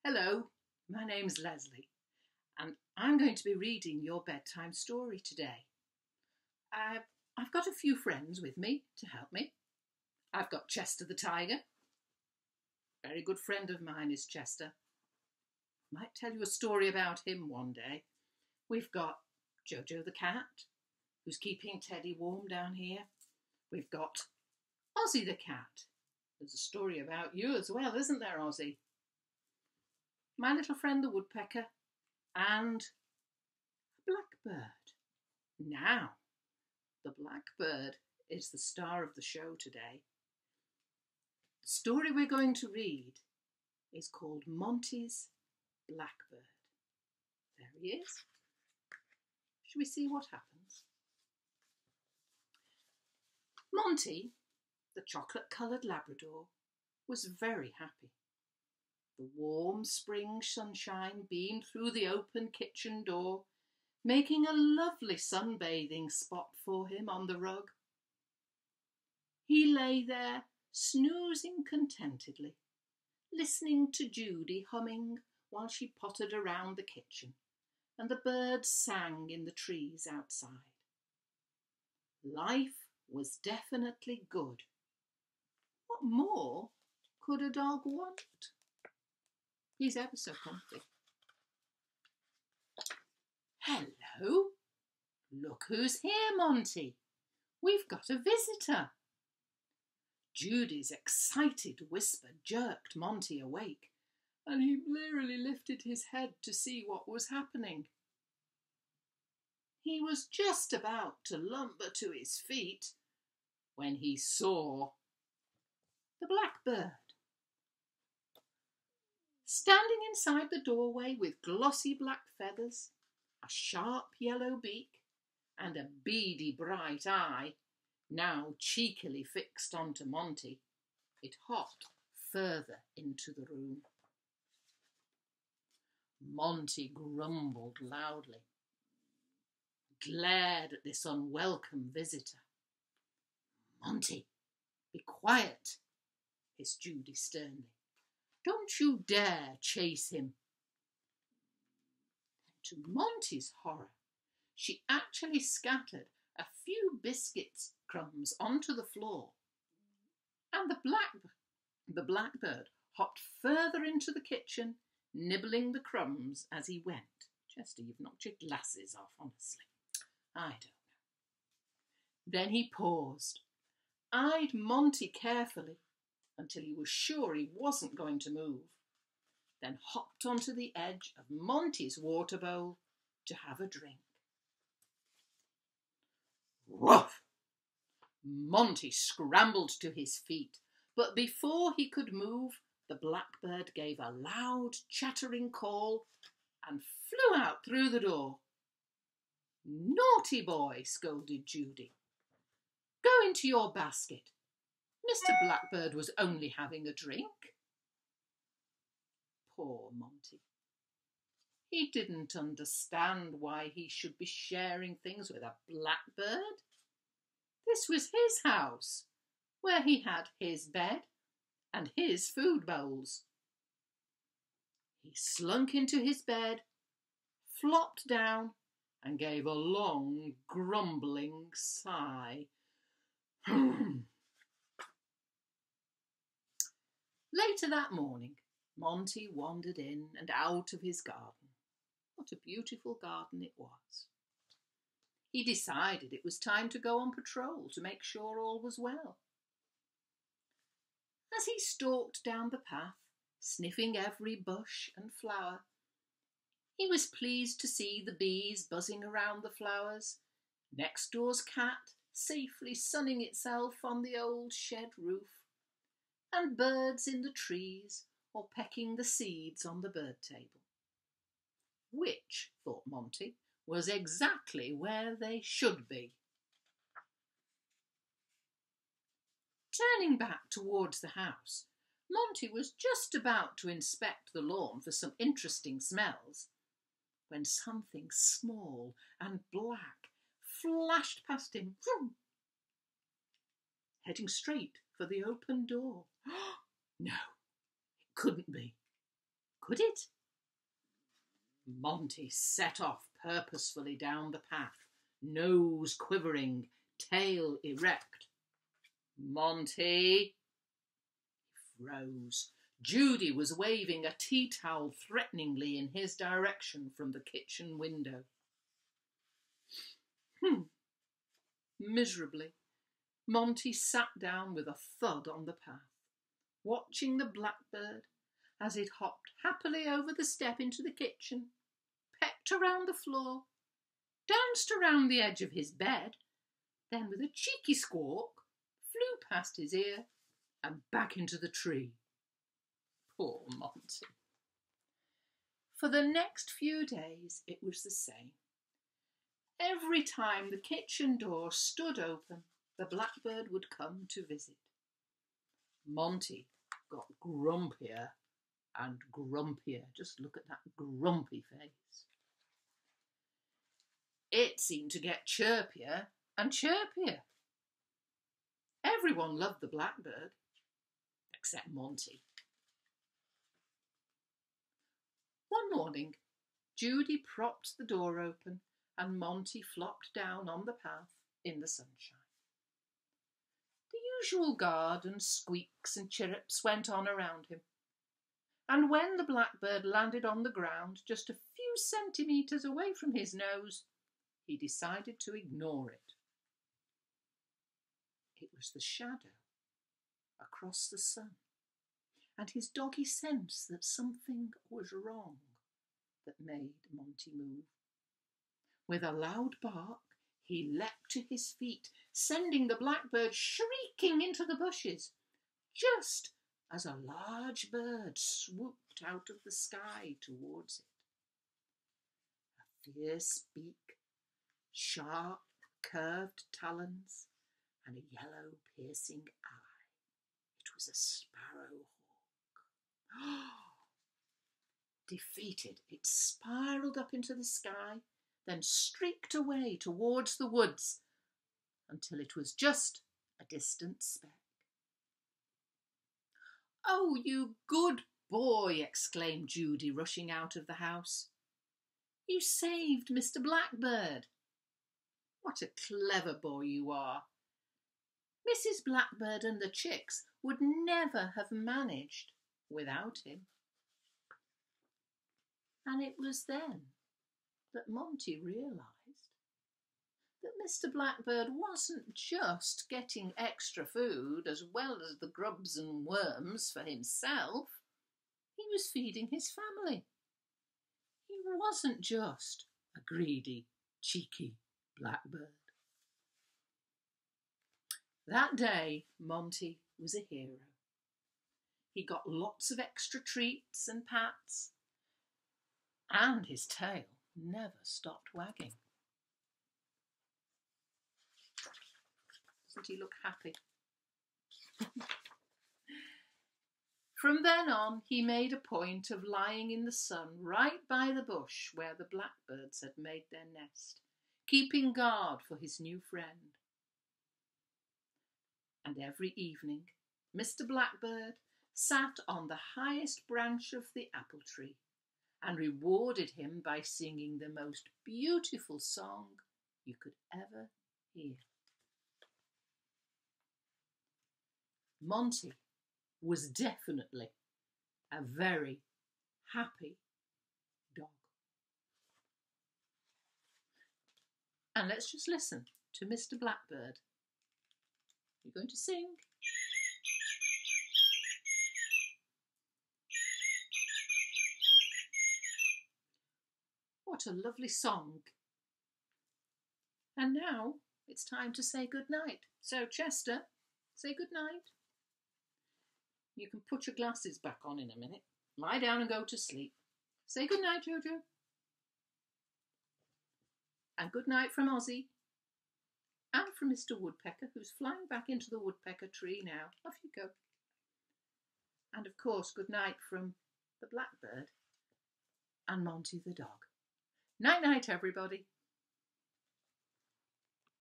Hello, my name's Leslie, and I'm going to be reading your bedtime story today. I've got a few friends with me to help me. I've got Chester the tiger. Very good friend of mine is Chester. Might tell you a story about him one day. We've got Jojo the cat, who's keeping Teddy warm down here. We've got Ozzy the cat. There's a story about you as well, isn't there, Ozzy? My little friend the woodpecker, and a blackbird. Now, the blackbird is the star of the show today. The story we're going to read is called Monty's Blackbird. There he is. Shall we see what happens? Monty, the chocolate-coloured Labrador, was very happy. The warm spring sunshine beamed through the open kitchen door, making a lovely sunbathing spot for him on the rug. He lay there, snoozing contentedly, listening to Judy humming while she pottered around the kitchen, and the birds sang in the trees outside. Life was definitely good. What more could a dog want? He's ever so comfy. Hello. Look who's here, Monty. We've got a visitor. Judy's excited whisper jerked Monty awake, and he blearily lifted his head to see what was happening. He was just about to lumber to his feet when he saw the blackbird. Standing inside the doorway with glossy black feathers, a sharp yellow beak, and a beady bright eye, now cheekily fixed onto Monty, it hopped further into the room. Monty grumbled loudly, glared at this unwelcome visitor. "Monty, be quiet," hissed Judy sternly. "Don't you dare chase him." To Monty's horror, she actually scattered a few biscuits crumbs onto the floor, and the blackbird hopped further into the kitchen, nibbling the crumbs as he went. Chester, you've knocked your glasses off, honestly. I don't know. Then he paused, eyed Monty carefully until he was sure he wasn't going to move, then hopped onto the edge of Monty's water bowl to have a drink. Woof! Monty scrambled to his feet, but before he could move, the blackbird gave a loud, chattering call and flew out through the door. "Naughty boy," scolded Judy. "Go into your basket. Mr. Blackbird was only having a drink." Poor Monty. He didn't understand why he should be sharing things with a blackbird. This was his house, where he had his bed and his food bowls. He slunk into his bed, flopped down, and gave a long, grumbling sigh. Later that morning, Monty wandered in and out of his garden. What a beautiful garden it was. He decided it was time to go on patrol to make sure all was well. As he stalked down the path, sniffing every bush and flower, he was pleased to see the bees buzzing around the flowers, next door's cat safely sunning itself on the old shed roof, and birds in the trees or pecking the seeds on the bird table. Which, thought Monty, was exactly where they should be. Turning back towards the house, Monty was just about to inspect the lawn for some interesting smells when something small and black flashed past him, heading straight for the open door. No, it couldn't be. Could it? Monty set off purposefully down the path, nose quivering, tail erect. Monty! He froze. Judy was waving a tea towel threateningly in his direction from the kitchen window. Miserably, Monty sat down with a thud on the path, watching the blackbird as it hopped happily over the step into the kitchen, pecked around the floor, danced around the edge of his bed, then with a cheeky squawk flew past his ear and back into the tree. Poor Monty. For the next few days it was the same. Every time the kitchen door stood open, the blackbird would come to visit. Monty got grumpier and grumpier. Just look at that grumpy face. It seemed to get chirpier and chirpier. Everyone loved the blackbird, except Monty. One morning, Judy propped the door open and Monty flopped down on the path in the sunshine. The usual guard and squeaks and chirrups went on around him, and when the blackbird landed on the ground just a few centimetres away from his nose, he decided to ignore it. It was the shadow across the sun, and his doggy sense that something was wrong that made Monty move. With a loud bark, he leapt to his feet, sending the blackbird shrieking into the bushes, just as a large bird swooped out of the sky towards it. A fierce beak, sharp, curved talons, and a yellow, piercing eye. It was a sparrow hawk. Defeated, it spiralled up into the sky, then streaked away towards the woods until it was just a distant speck. "Oh, you good boy!" exclaimed Judy, rushing out of the house. "You saved Mr. Blackbird. What a clever boy you are. Mrs. Blackbird and the chicks would never have managed without him." And it was then that Monty realised that Mr. Blackbird wasn't just getting extra food as well as the grubs and worms for himself. He was feeding his family. He wasn't just a greedy, cheeky blackbird. That day, Monty was a hero. He got lots of extra treats and pats, and his tail never stopped wagging. Doesn't he look happy? From then on, he made a point of lying in the sun right by the bush where the blackbirds had made their nest, keeping guard for his new friend. And every evening, Mr. Blackbird sat on the highest branch of the apple tree and rewarded him by singing the most beautiful song you could ever hear. Monty was definitely a very happy dog. And let's just listen to Mr. Blackbird. You're going to sing. What a lovely song. And now it's time to say good night. So Chester, say good night. You can put your glasses back on in a minute. Lie down and go to sleep. Say good night, Jojo. And good night from Ozzy. And from Mr. Woodpecker, who's flying back into the woodpecker tree now. Off you go. And of course, good night from the blackbird and Monty the dog. Night-night, everybody.